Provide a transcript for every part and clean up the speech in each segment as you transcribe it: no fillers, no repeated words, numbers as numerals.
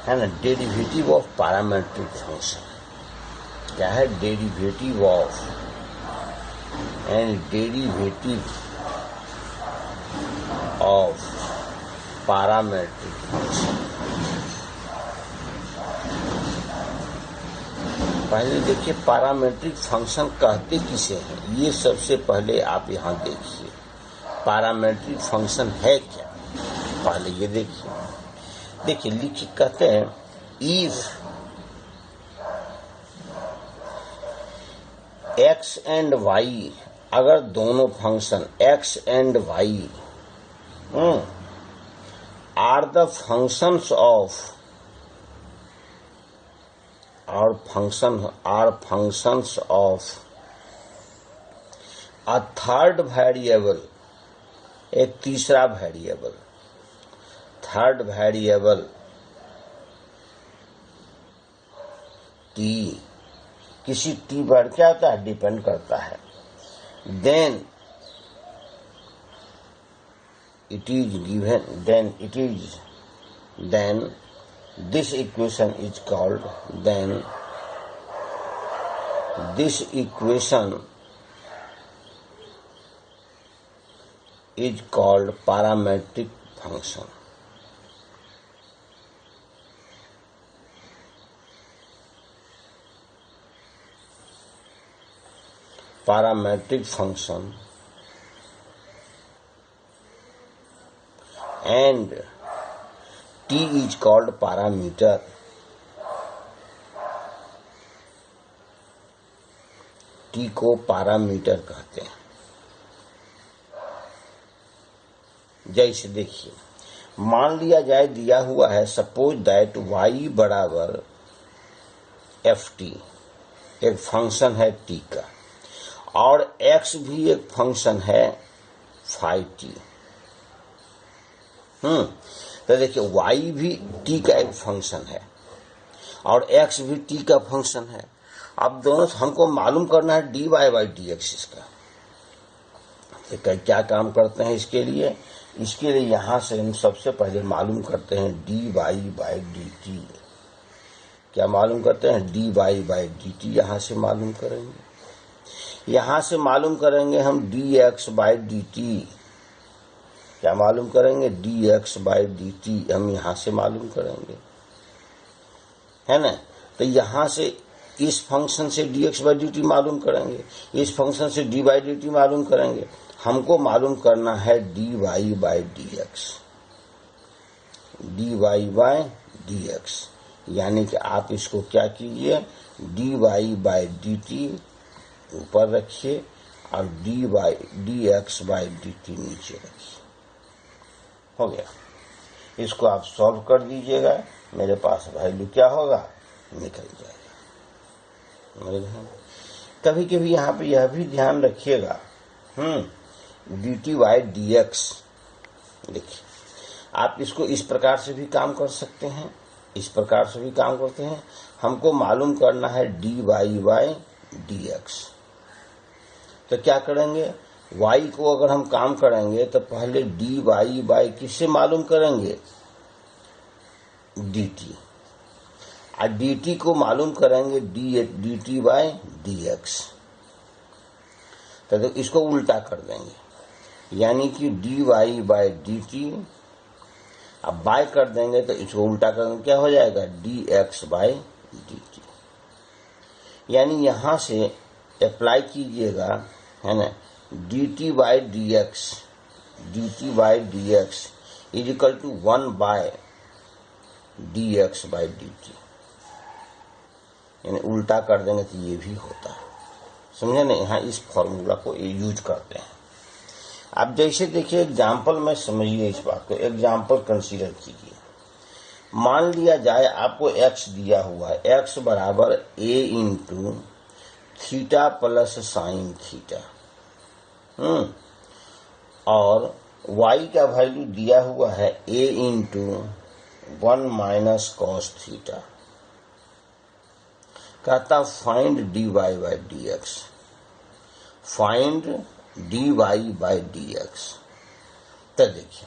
है ना, derivative of parametric function क्या है, derivative of and derivative of parametric function. पहले देखिए पैरामेट्रिक फंक्शन कहते किसे हैं, ये सबसे पहले आप यहाँ देखिए पैरामेट्रिक फंक्शन है क्या, पहले ये देखिए लिखिए, कहते हैं इफ x एंड y, अगर दोनों function x and y are the functions of a third variable, एक तीसरा वेरिएबल, थर्ड वेरिएबल t, किसी t पर क्या होता है, डिपेंड करता है, then it is given, then this equation is called, parametric function. Parametric function and t is called parameter. t को पैरामीटर कहते हैं। जैसे देखिए, मान लिया जाए दिया हुआ है, सपोज दैट y बराबर ft, एक फंक्शन है t का, और x भी एक फंक्शन है फाई t। तो देखिए y भी t का एक फंक्शन है और x भी t का फंक्शन है। अब दोनों हमको मालूम करना है dy बाई dx इसका। तो क्या काम करते हैं इसके लिए यहाँ से हम सबसे पहले मालूम करते हैं dy बाई dt। क्या मालूम करते हैं, dy बाई dt यहाँ से मालूम करेंगे। यहाँ से मालूम करेंगे हम dx बाई dt। क्या मालूम करेंगे, dx बाई dt हम यहाँ से मालूम करेंगे, है ना। तो यहाँ से इस फंक्शन से dx बाई dt मालूम करेंगे, इस फंक्शन से d बाई dt मालूम करेंगे। हमको मालूम करना है dy by dx, dy by dx, यानी कि आप इसको क्या कीजिए, dy बाई dt ऊपर रखिए और dx बाई dt नीचे रखिए। हो गया, इसको आप सॉल्व कर दीजिएगा, मेरे पास वैल्यू क्या होगा, निकल जाएगा। कभी कभी यहाँ पे यह भी ध्यान रखिएगा, dt बाई dx, देखिए आप इसको इस प्रकार से भी काम कर सकते हैं, इस प्रकार से भी काम करते हैं। हमको मालूम करना है dy बाई dx। तो क्या करेंगे, y को अगर हम काम करेंगे तो पहले dy बाई किससे मालूम करेंगे, dt, और dt को मालूम करेंगे dt बाई dx। तो इसको उल्टा कर देंगे, यानी कि dy बाई dt, अब बाय कर देंगे तो इसको उल्टा कर देंगे, क्या हो जाएगा, dx बाई dt। यानी यहाँ से अप्लाई कीजिएगा, है ना, dt by dx is equal to 1 by dx by dt, यानी उल्टा कर देंगे तो ये भी होता है, समझे ना। यहाँ इस फॉर्मूला को यूज करते हैं। अब जैसे देखिए एग्जाम्पल में समझिए इस बात को, एग्जाम्पल कंसीडर कीजिए। मान लिया जाए आपको x दिया हुआ है, x बराबर a into theta plus sine theta, और y का वैल्यू दिया हुआ है a into 1 minus cos theta. कहता find dy by dx, find dy by dx। तो देखिए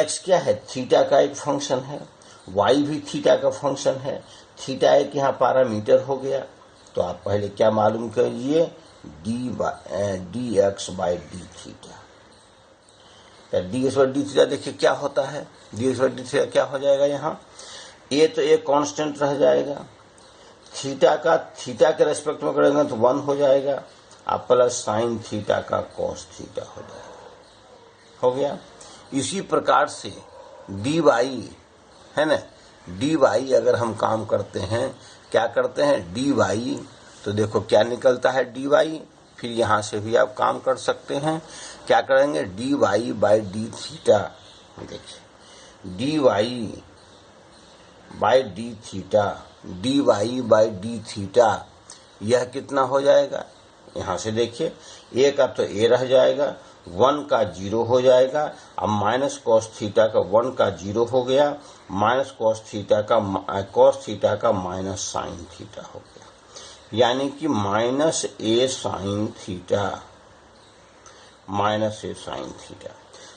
x क्या है, थीटा का एक फंक्शन है, वाई भी थीटा का फंक्शन है। थीटा एक यहाँ पैरामीटर हो गया, तो आप पहले क्या मालूम करिए, D x by d theta. D x by d theta देखिए क्या होता है, D x by d theta क्या हो जाएगा, यहाँ ए तो एक कांस्टेंट रह जाएगा, थीटा के रेस्पेक्ट में करेंगे तो 1 हो जाएगा, आप प्लस साइन थीटा का कॉस थीटा हो जाएगा, हो गया। इसी प्रकार से डी वाई है ना, डी वाई अगर हम काम करते हैं, क्या करते हैं, डी वाई, तो देखो क्या निकलता है डी वाई, फिर यहां से भी आप काम कर सकते हैं, क्या करेंगे, d y by d theta, देखिए d y by d theta, d y by d theta, यह कितना हो जाएगा, यहां से देखिए ए का तो ए रह जाएगा, 1 का 0 हो जाएगा, अब माइनस कॉस थीटा का 1 का 0 हो गया, माइनस कॉस थीटा का माइनस साइन थीटा हो गया, यानी कि minus a sine theta, minus a sine theta.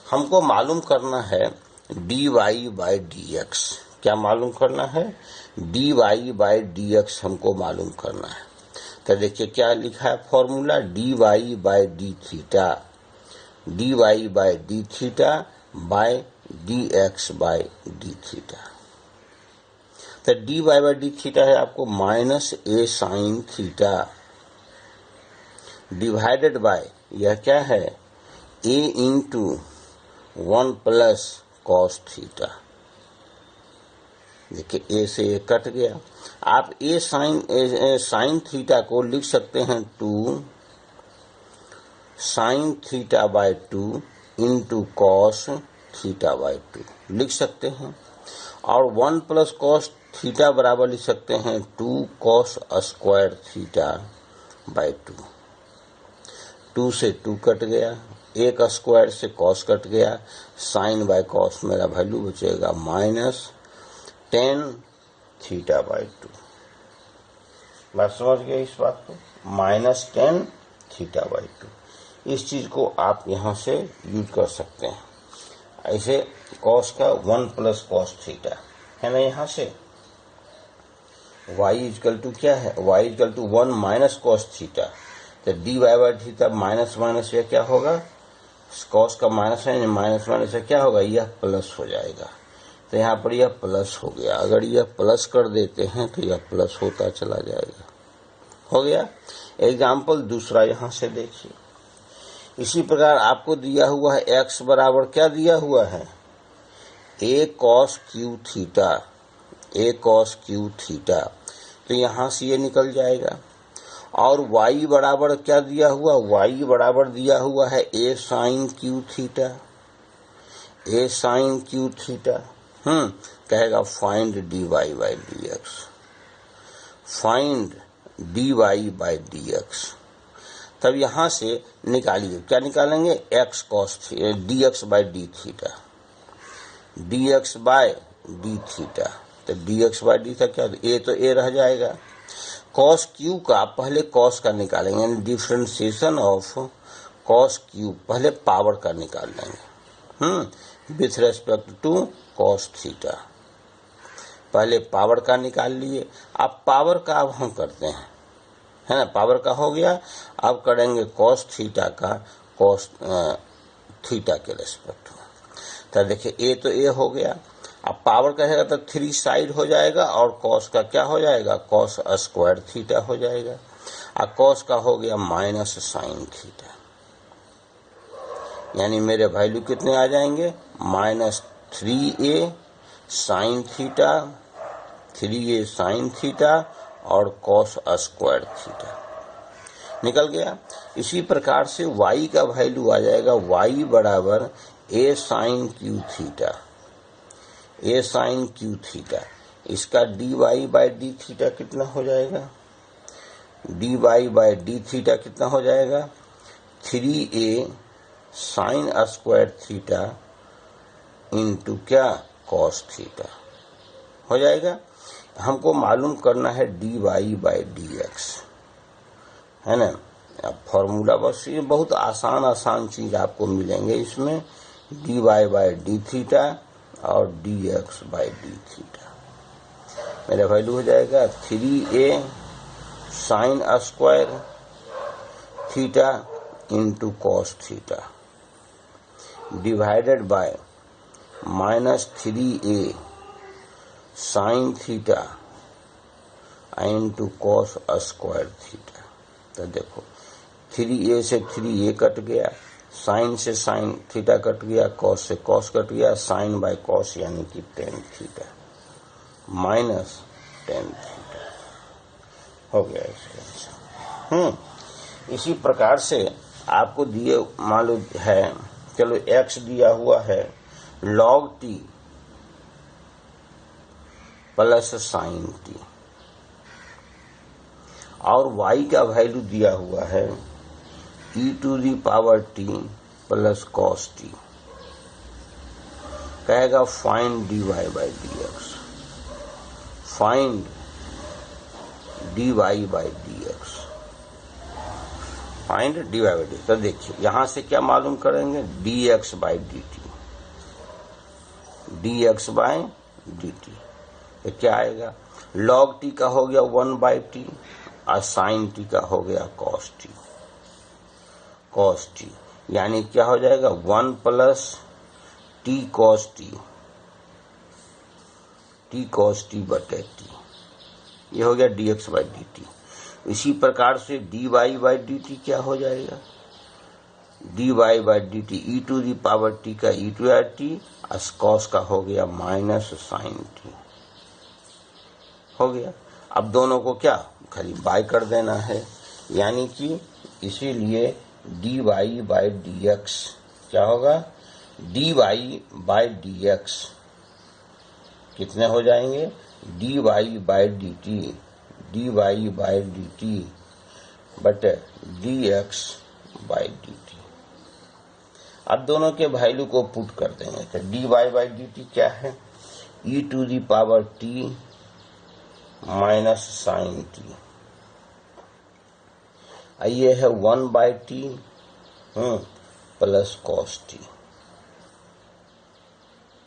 हमको मालूम करना है d y by d x, क्या मालूम करना है, d y by d x हमको मालूम करना है। तो देखिए क्या लिखा है formula, d y by d theta, d y by d theta by d x by d theta. तो d y by d theta है आपको minus a sine theta divided bye, यह क्या है, ए इंटू 1 प्लस कॉस थीटा। देखिए ए से ए cut गया, आप ए साइन थीटा को लिख सकते हैं 2 sine theta by 2 into cos theta by 2 लिख सकते हैं, और 1 प्लस कॉस थीटा बराबर लिख सकते हैं 2 कॉस स्क्वायर थीटा बाई 2। 2 से 2 कट गया, एक स्क्वायर से कॉस कट गया, साइन बाय कॉस मेरा वैल्यू बचेगा माइनस 10 थीटा बाई 2। बात समझ गए इस बात को, माइनस 10 थीटा बाई 2। इस चीज को आप यहां से यूज कर सकते हैं। ऐसे कॉस का 1 प्लस कॉस थीटा है ना, यहां से y इक्वल टू क्या है, y equal to 1 minus cos theta, तो d y by theta minus minus यह क्या होगा, कॉस का माइनस है, माइनस माइनस से क्या होगा, यह प्लस हो जाएगा। तो यहाँ पर यह प्लस हो गया, अगर यह प्लस कर देते हैं तो यह प्लस होता चला जाएगा, हो गया। एग्जाम्पल दूसरा यहां से देखिए, इसी प्रकार आपको दिया हुआ है x बराबर क्या दिया हुआ है, a cos Q theta, a cos Q theta, तो यहां से ये निकल जाएगा। और y बराबर क्या दिया हुआ, y बराबर दिया हुआ है a sine cube theta, a sine cube theta. कहेगा find d y by d x, find d y by d x. तब यहां से निकालिए, क्या निकालेंगे, x cos d x by d theta, d x by d theta. तो d x by d theta क्या, a तो ए रह जाएगा, कॉस क्यू का पहले कॉस का निकालेंगे, यानी डिफ्रेंसिएशन ऑफ कॉस क्यू, पहले पावर का निकाल लेंगे with respect to cos theta, पहले पावर का निकाल लिए। अब पावर का अब हम करते हैं, है ना, पावर का हो गया, अब करेंगे कॉस थीटा का कॉस थीटा के रेस्पेक्ट में। तो देखिए ए तो ए हो गया, अब पावर कहेगा तो 3 साइड हो जाएगा, और कॉस का क्या हो जाएगा, कॉस स्क्वायर थीटा हो जाएगा, और कॉस का हो गया माइनस साइन थीटा, यानी मेरे वैल्यू कितने आ जाएंगे, minus 3a sine theta, 3a sine theta और कॉस स्क्वायर थीटा निकल गया। इसी प्रकार से y का वैल्यू आ जाएगा, y बराबर a sine cube theta, a sine cube theta, इसका dy बाई डी थीटा कितना हो जाएगा, dy बाई डी थीटा कितना हो जाएगा, 3a sine square theta into क्या, कॉस थीटा हो जाएगा। हमको मालूम करना है d y by d x, है ना। अब फॉर्मूला बस ये बहुत आसान चीज आपको मिलेंगे इसमें, d y by d theta और dx बाई डी थीटा। मेरा वैल्यू हो जाएगा 3a sine square theta into cos theta divided by -3a sine theta into cos square theta. तो देखो 3a से 3a कट गया, साइन से साइन थीटा कट गया, कॉस से कॉस कट गया, साइन बाय कॉस यानी कि tan theta minus tan theta हो गया इसका आंसर। इसी प्रकार से आपको दिए मालूम है, चलो x दिया हुआ है log t plus sine t और y का वैल्यू दिया हुआ है e to the power t plus cos t। कहेगा find dy by dx, find dy by dx, find dy by dx। तो देखिए यहां से क्या मालूम करेंगे, dx by dt, dx by dt। तो क्या आएगा, log t का हो गया 1 बाई t और साइन t का हो गया cos t, cos t यानी क्या हो जाएगा 1 plus t cos t, t cos t बटे t। ये हो गया dx बाई dt। इसी प्रकार से dy बाई dt क्या हो जाएगा, dy by dt e to the power t का e टू आर t और cos का हो गया माइनस साइन t हो गया। अब दोनों को क्या खाली बाय कर देना है, यानी कि इसीलिए dy बाई dx क्या होगा, dy बाई dx कितने हो जाएंगे, dy by dt, dy by dt बटे dx बाई dt। अब दोनों के वैल्यू को पुट कर देंगे तो dy बाई dt क्या है, e to the power t minus sine t, ये है 1 by t plus cos t,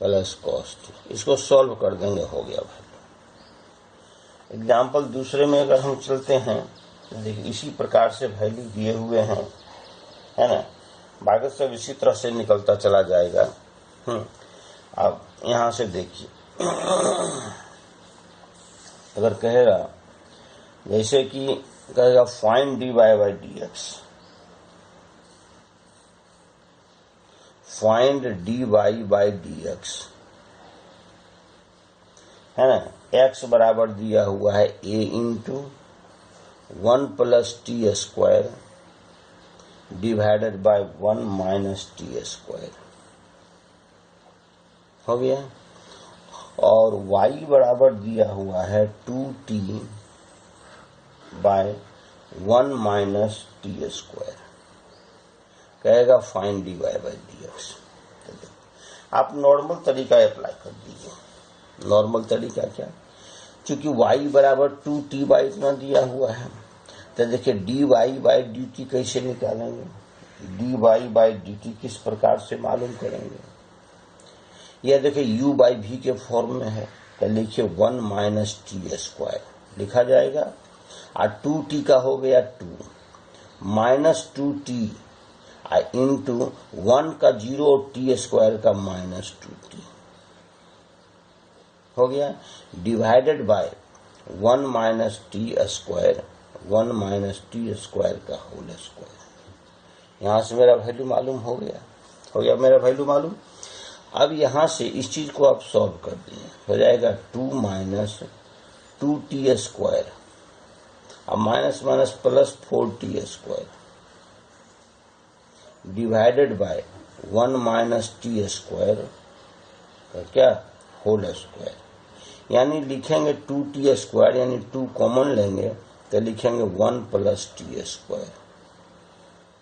plus cos t। इसको सॉल्व कर देंगे, हो गया भाई। एग्जाम्पल दूसरे में अगर हम चलते हैं तो देखिए इसी प्रकार से वैल्यू दिए हुए हैं, है ना, बाकी सब इसी तरह से निकलता चला जाएगा। अब यहां से देखिए अगर कहेगा जैसे कि कहेगा find dy by dx, find dy by dx, है ना, x बराबर दिया हुआ है a into 1 plus t square divided by 1 minus t square हो गया, और y बराबर दिया हुआ है 2t by 1 minus t square. कहेगा फाइंड dy बाई dx। आप नॉर्मल तरीका अप्लाई कर दीजिए। नॉर्मल तरीका क्या, चूंकि y बराबर 2t बाई इतना दिया हुआ है तो देखिए dy बाई dt कैसे निकालेंगे, dy बाई dt किस प्रकार से मालूम करेंगे। यह देखिए u बाई v के फॉर्म में है तो लिखिए 1 माइनस टी स्क्वायर लिखा जाएगा, और 2t का हो गया 2 माइनस 2t इंटू 1 का 0 और टी स्क्वायर का माइनस 2t हो गया, divided by 1 minus t square, 1 minus t square का होल स्क्वायर। यहां से मेरा वैल्यू मालूम हो गया मेरा वैल्यू मालूम। अब यहां से इस चीज को आप सॉल्व कर दिए, हो जाएगा 2 माइनस 2t स्क्वायर, अब minus minus plus 4t square divided by 1 minus t square का क्या होल स्क्वायर, यानी लिखेंगे 2t स्क्वायर, यानी 2 कॉमन लेंगे तो लिखेंगे 1 plus t square,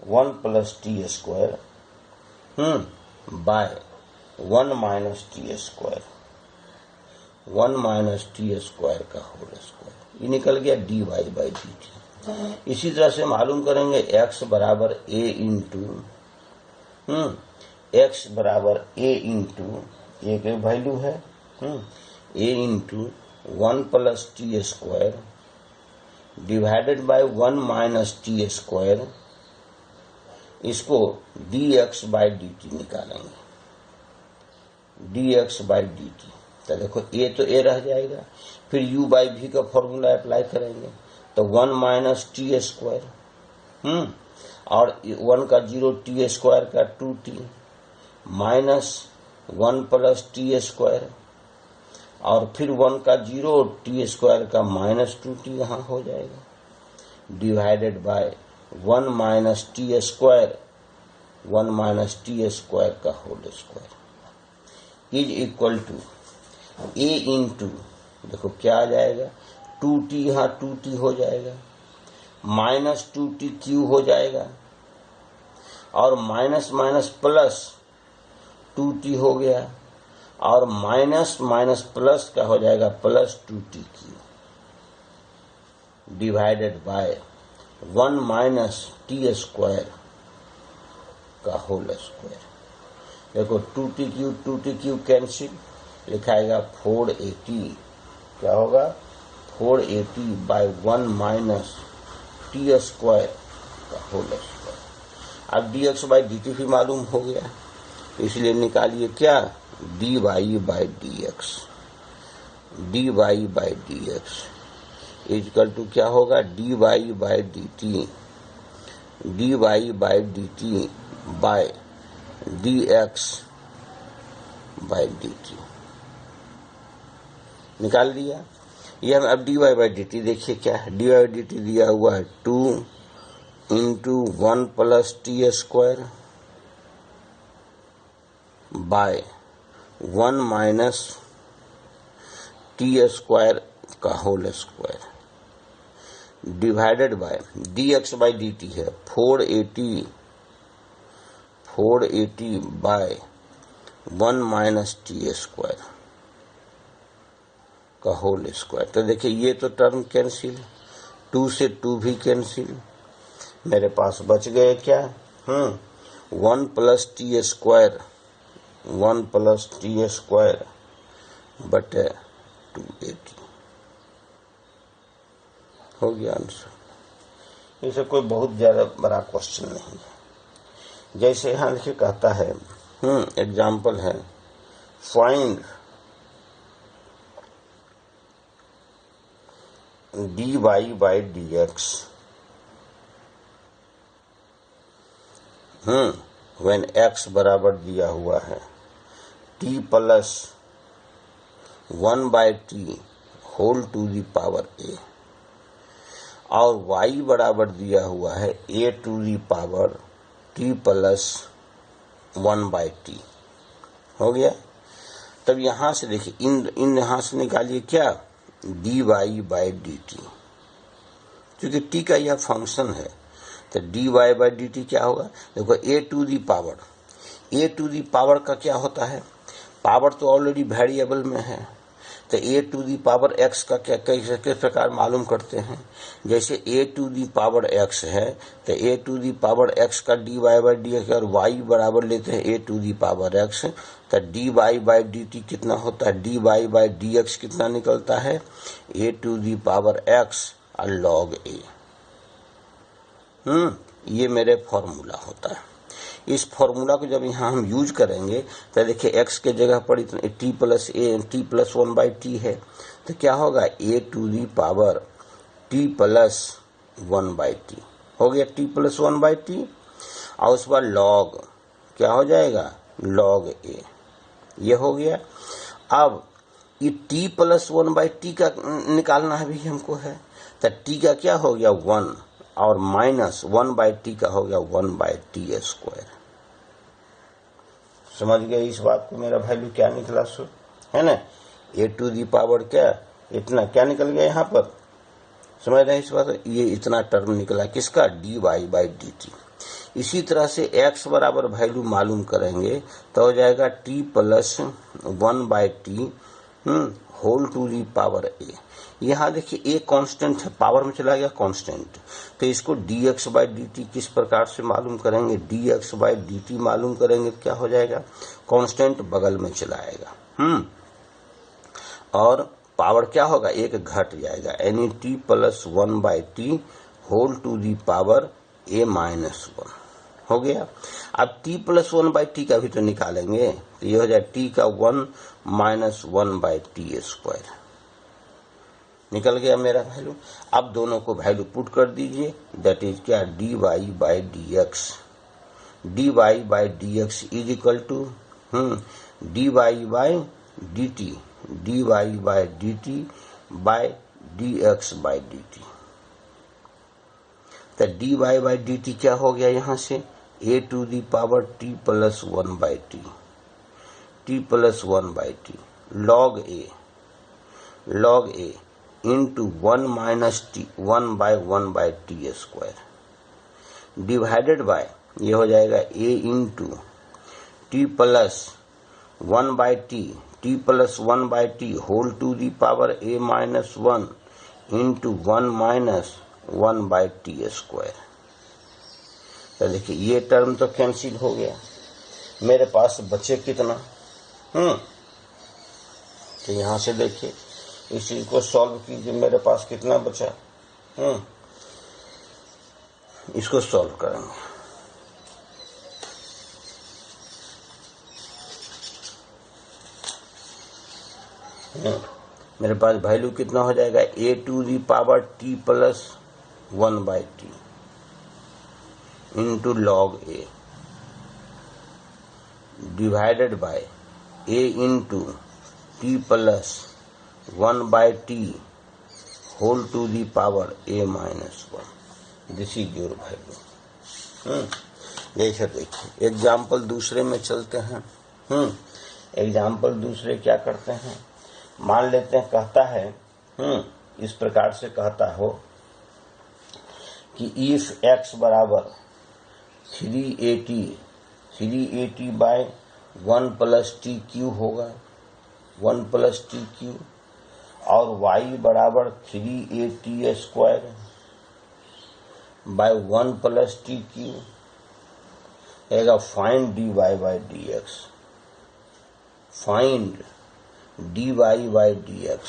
1 plus t square by 1 minus t square, 1 minus t square का होल स्क्वायर। ये निकल गया dy बाई dt। इसी तरह से मालूम करेंगे x बराबर a इंटू x बराबर a इंटू एक वैल्यू है a into 1 plus t square divided by 1 minus t square, इसको dx बाई dt निकालेंगे, dx बाई dt। तो देखो a तो a रह जाएगा, फिर u बाई v का फॉर्मूला अप्लाई करेंगे तो 1 माइनस टी स्क्वायर और 1 का 0 टी स्क्वायर का 2t minus 1 plus t square और फिर 1 का 0 टी स्क्वायर का माइनस 2t यहाँ हो जाएगा divided by 1 minus t square, 1 minus t square का whole square is equal to a into, देखो क्या आ जाएगा 2t, यहाँ 2t हो जाएगा, माइनस 2t क्यू हो जाएगा और माइनस माइनस प्लस 2t हो गया और माइनस माइनस प्लस का हो जाएगा plus 2t Q divided by 1 minus t square का होल स्क्वायर। देखो 2t क्यू कैंसिल, लिखाएगा 480, क्या होगा 480 बाय 1 माइनस टी स्क्वायर का होल स्क्वायर। अब dx बाई dt भी मालूम हो गया, इसलिए निकालिए क्या dy by dx, dy by dx equal to क्या होगा dy by dt, dy by dt by dx by dt निकाल दिया। ये हम अब dy बाई dt देखिए क्या है, dy बाई dt दिया हुआ है 2 into 1 plus t square by 1 minus t square का whole square divided by dx by dt है 480 बाय 1 माइनस टी स्क्वायर का होल स्क्वायर। तो देखिए ये तो टर्म कैंसिल, 2 से 2 भी कैंसिल, मेरे पास बच गए क्या 1 plus t square, 1 plus t square बटे 280 हो गया आंसर। इसे कोई बहुत ज्यादा बड़ा क्वेश्चन नहीं है। जैसे यहाँ देखिए कहता है एग्जाम्पल है find dy by dx when x बराबर दिया हुआ है t plus 1 by t whole to the power a और y बराबर दिया हुआ है a to the power t plus 1 by t हो गया। तब यहां से देखिए इन यहां से निकालिए क्या dy बाई dt, क्योंकि t का यह फंक्शन है तो dy बाई dt क्या होगा, देखो a टू दी पावर का क्या होता है, पावर तो ऑलरेडी वेरिएबल में है, तो a to the power x का क्या किस प्रकार मालूम करते हैं, जैसे a to the power x है तो a to the power x का dy बाई dx और y बराबर लेते हैं a to the power x, तो dy बाई dt कितना होता है, dy बाई dx कितना निकलता है a to the power x और log a। ये मेरे फॉर्मूला होता है। इस फॉर्मूला को जब यहाँ हम यूज करेंगे तो देखिए x के जगह पर इतना t प्लस 1 बाई टी है तो क्या होगा a to the power t plus 1 by t हो गया, t प्लस 1 बाई टी और उस पर log क्या हो जाएगा log a, ये हो गया। अब ये t प्लस 1 बाई टी का निकालना है भी हमको है, तो t का क्या हो गया 1 और माइनस 1 बाई टी का हो गया 1 बाई टी स्क्वायर। समझ गए इस बात को, मेरा वैल्यू क्या निकला सो है ना, a टू दी पावर क्या इतना क्या निकल गया यहाँ पर, समझ रहे हैं इस बात, ये इतना टर्म निकला किसका dy बाई dt। इसी तरह से x बराबर वैल्यू मालूम करेंगे तो हो जाएगा t plus 1 by t whole to the power a. यहाँ देखिए ए कांस्टेंट है, पावर में चला गया कांस्टेंट, तो इसको dx बाई dt किस प्रकार से मालूम करेंगे, dx बाई dt मालूम करेंगे तो क्या हो जाएगा, कांस्टेंट बगल में चला आएगा, और पावर क्या होगा, एक घट जाएगा, यानी t plus 1 by t whole to the power a minus 1 हो गया। अब t प्लस 1 बाई टी का भी तो निकालेंगे, तो ये हो जाए t का 1 माइनस 1 बाई टी स्क्वायर, निकल गया मेरा वैल्यू। अब दोनों को वैल्यू पुट कर दीजिए, दैट इज क्या, dy by dy by dx is equal to dy by dt by dx by dt। तो dy बाई dt क्या हो गया, यहाँ से a to the power t plus 1 by t plus 1 by t log a into 1 minus t 1 by t square divided by, ये हो जाएगा a into t plus 1 by t plus 1 by t whole to the power a minus 1 into 1 minus 1 by t square. तो देखिए ये term तो cancel हो गया, मेरे पास बचे कितना, तो यहाँ से देखिए इस चीज को सॉल्व कीजिए, मेरे पास कितना बचा, इसको सॉल्व करेंगे। मेरे पास वैल्यू कितना हो जाएगा, a to the power t plus 1 by t into log a divided by a into t plus 1 by t whole to the power a minus 1, this is your value. जैसे देखिए example दूसरे में चलते हैं, example दूसरे क्या करते हैं, मान लेते हैं कहता है, इस प्रकार से कहता हो कि इफ x बराबर 380 बाय 1 प्लस टी क्यू होगा, 1 प्लस टी क्यू, और y बराबर 380 square by 1 plus t cube रहेगा। Find dy by dx, find dy by dx,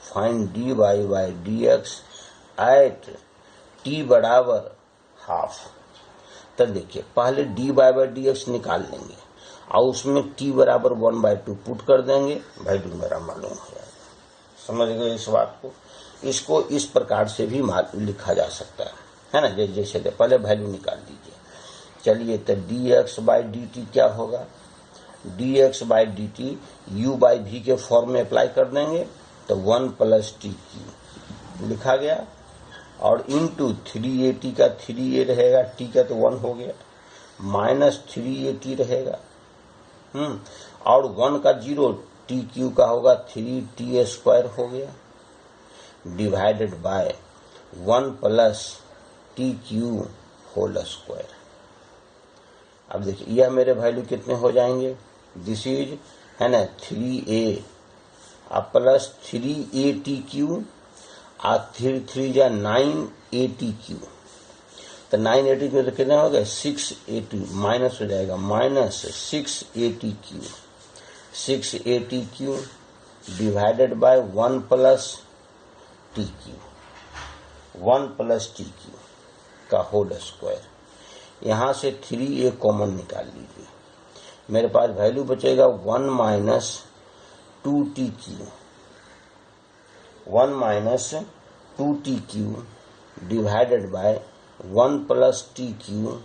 find dy by dx at t बराबर हाफ। तो देखिए पहले dy बाई dx निकाल लेंगे और उसमें t बराबर 1/2 पुट कर देंगे, वैल्यू मेरा मालूम हो जाएगा। समझ गए इस बात को, इसको इस प्रकार से भी लिखा जा सकता है ना, जैसे पहले वैल्यू निकाल दीजिए। चलिए तो dx बाई dt क्या होगा, dx by dt u by v के फॉर्म में अप्लाई कर देंगे तो 1 प्लस टी क्यू लिखा गया, और इंटू 380 का 3a रहेगा, t का तो 1 हो गया, माइनस 380 रहेगा, और 1 का 0 टी क्यू का होगा 3t स्क्वायर हो गया, divided by 1 plus t q whole square. अब देखिए यह मेरे वैल्यू कितने हो जाएंगे, दिस इज है ना 3a plus 3a T Q, 3 जा 980 क्यू, तो 980 क्यू तो कितने हो गए 680, माइनस हो जाएगा minus 680 Q, 680 Q divided by 1 plus t Q, 1 plus t Q का होल स्क्वायर। यहाँ से 3a कॉमन निकाल लीजिए, मेरे पास वैल्यू बचेगा 1 minus 2t q, 1 minus 2t Q divided by 1 plus t q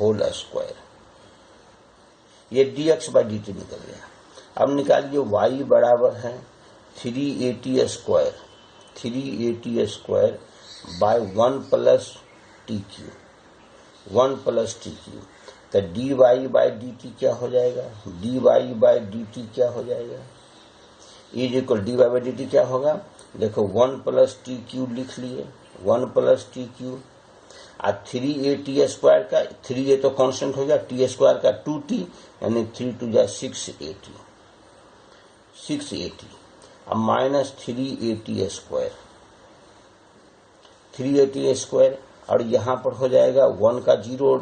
whole square. ये dx बाई dt निकल गया। अब निकालिए y बराबर है 380 square, 380 square by 1 plus t Q, 1 plus t q, तो dy बाई dt क्या हो जाएगा, dy बाई dt क्या हो जाएगा, is equal dy by dt क्या होगा, देखो 1 प्लस टी क्यू लिख लिए, 1 प्लस टी क्यू, और 380 स्क्वायर का 3a तो कांस्टेंट हो गया, टी स्क्वायर का 2t, यानी 3 2 जा 680, अब माइनस 380 स्क्वायर, 380 स्क्वायर, और यहां पर हो जाएगा 1 का 0,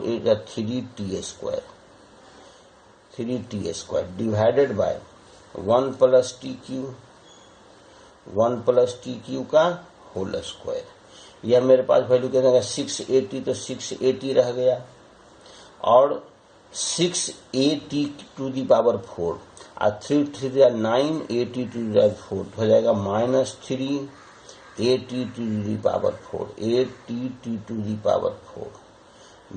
3t square, 3t square divided by 1 plus t Q, 1 plus t Q का होल स्क्वायर। यह मेरे पास वैल्यू क्या देगा 680, तो 680 रह गया, और 680 टू दी पावर 4 और 3 3 9, 80 टू दी पावर 4 हो जाएगा minus 3 80 to the power 4, 80 to the power 4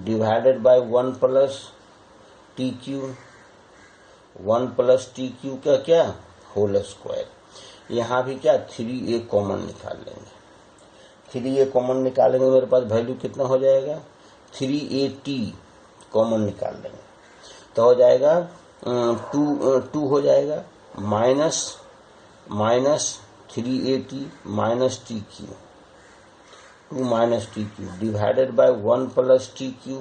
divided by 1 plus t Q, 1 plus t Q का क्या होल स्क्वायर। यहाँ भी क्या 3a कॉमन निकाल लेंगे, 3a कॉमन निकालेंगे, मेरे पास वैल्यू कितना हो जाएगा 3at कॉमन निकाल लेंगे तो हो जाएगा 2 हो जाएगा, minus 380 minus t Q, 2 minus t Q divided by 1 plus t Q,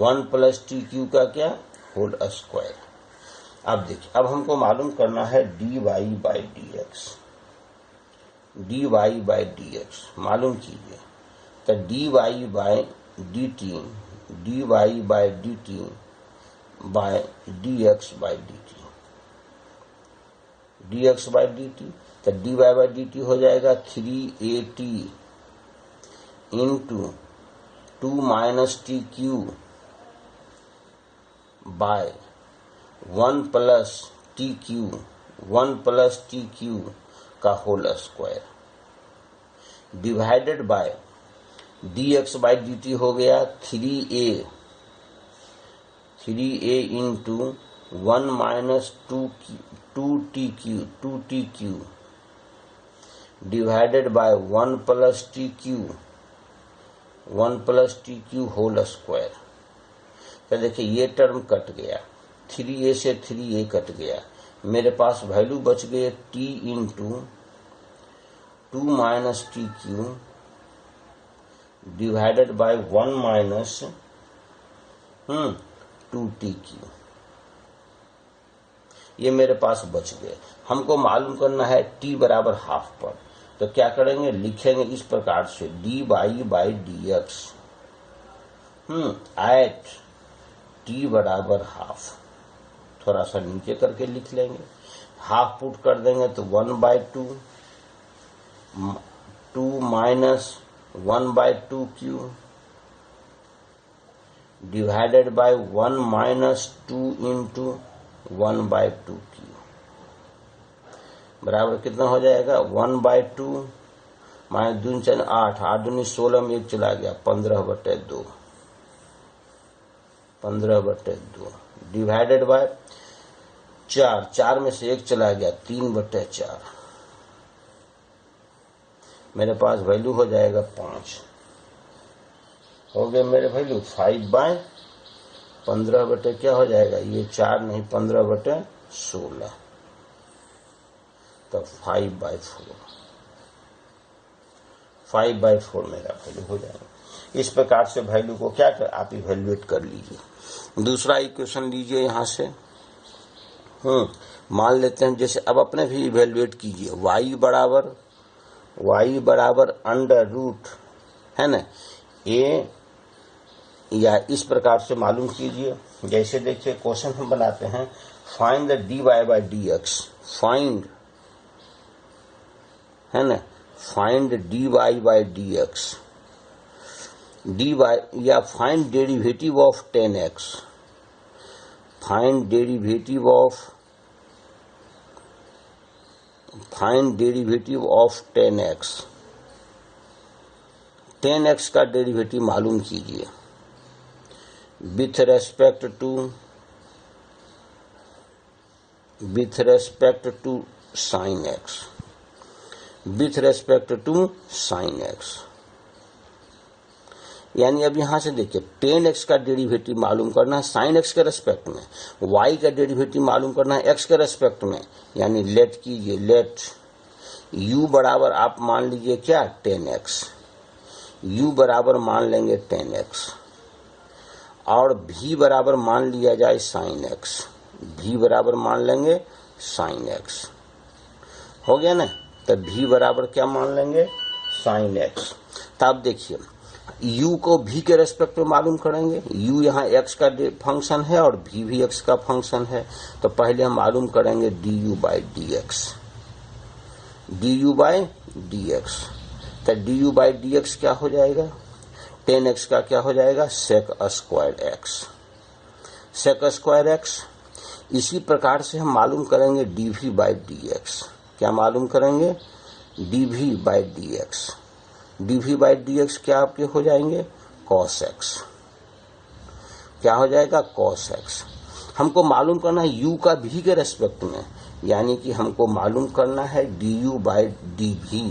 1 plus t Q का क्या होल स्क्वायर। अब देखिए, अब हमको मालूम करना है dy by d x, dy by d x मालूम कीजिए। तो dy by d t, dy by d t by d x by d t, dx by d t, तो dy बाई डी टी हो जाएगा 3at into 2 minus t cube by 1 plus t Q, 1 plus t Q का whole square divided by dx by d t हो गया 3a into 1 minus 2t Q divided by 1 plus t q whole square. तो देखिए ये term cut गया, 3a से 3a cut गया, मेरे पास वैल्यू बच गए t into 2 minus t Q divided by 1 minus 2t Q, ये मेरे पास बच गए। हमको मालूम करना है t बराबर हाफ पर, तो क्या करेंगे लिखेंगे इस प्रकार से dy by d x at t बराबर हाफ, थोड़ा सा नीचे करके लिख लेंगे, हाफ पुट कर देंगे तो 1/2, 2 minus 1/2 Q divided by 1 minus 2 into 1/2 Q बराबर कितना हो जाएगा 1/2 माइनस 2 4 8, 8 दूनी 16 में 1 चला गया 15/2, 15/2 डिवाइडेड बाय 4, 4 में से 1 चला गया 3/4, मेरे पास वैल्यू हो जाएगा 5, हो गए मेरे वैल्यू 5/15 क्या हो जाएगा, ये 4 नहीं 15/16, तो 5/4 मेरा वैल्यू हो जाएगा। इस प्रकार से वैल्यू को क्या कर आप इवेल्युएट कर लीजिए। दूसरा इक्वेशन लीजिए यहां से, मान लेते हैं जैसे, अब अपने भी इवेल्युएट कीजिए, y बराबर अंडर रूट है ना a, या इस प्रकार से मालूम कीजिए। जैसे देखिए क्वेश्चन हम बनाते हैं, find the dy by d x, find है ना, find dy by d x, dy या find derivative of 10x, find derivative of 10x, 10x का डेरिवेटिव मालूम कीजिए with respect to sine x, with respect to sine x। यानी अब यहां से देखिए 10x का डेरिवेटिव मालूम करना है साइन x के रेस्पेक्ट में, y का डेरिवेटिव मालूम करना है x के रेस्पेक्ट में, यानी लेट कीजिए, लेट u बराबर आप मान लीजिए क्या 10x, u बराबर मान लेंगे 10x, और v बराबर मान लिया जाए साइन x, v बराबर मान लेंगे साइन x, हो गया ना। तो v बराबर क्या मान लेंगे, साइन एक्स। तब देखिए u को v के रेस्पेक्ट में मालूम करेंगे। u यहाँ x का फंक्शन है और v भी x का फंक्शन है। तो पहले हम मालूम करेंगे du by d x, du by d x. तो du बाई डी एक्स क्या हो जाएगा, 10x का क्या हो जाएगा, sec square x, sec square x. इसी प्रकार से हम मालूम करेंगे dv बाई डी एक्स। क्या मालूम करेंगे, dv by d x. dv by d x क्या आपके हो जाएंगे, cos x। क्या हो जाएगा, cos x। हमको मालूम करना है u का v के रेस्पेक्ट में, यानी कि हमको मालूम करना है du by dv,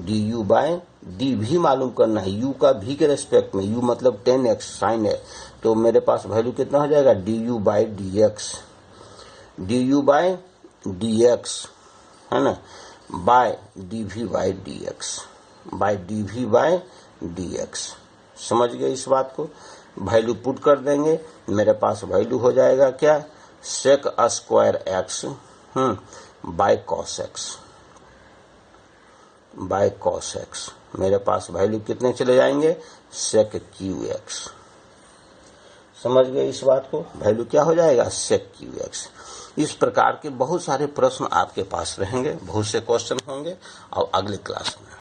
du by dv मालूम करना है u का v के रेस्पेक्ट में। u मतलब 10x साइन है, तो मेरे पास वैल्यू कितना हो जाएगा, du by d x, du by d x है ना, by dv by d x, by dv by d x. समझ गए इस बात को। वैल्यू पुट कर देंगे, मेरे पास वैल्यू हो जाएगा क्या, sec square x by cos x, by cos x. मेरे पास वैल्यू कितने चले जाएंगे, सेक क्यू एक्स। समझ गए इस बात को, वैल्यू क्या हो जाएगा, सेक क्यू एक्स। इस प्रकार के बहुत सारे प्रश्न आपके पास रहेंगे, बहुत से क्वेश्चन होंगे और अगले क्लास में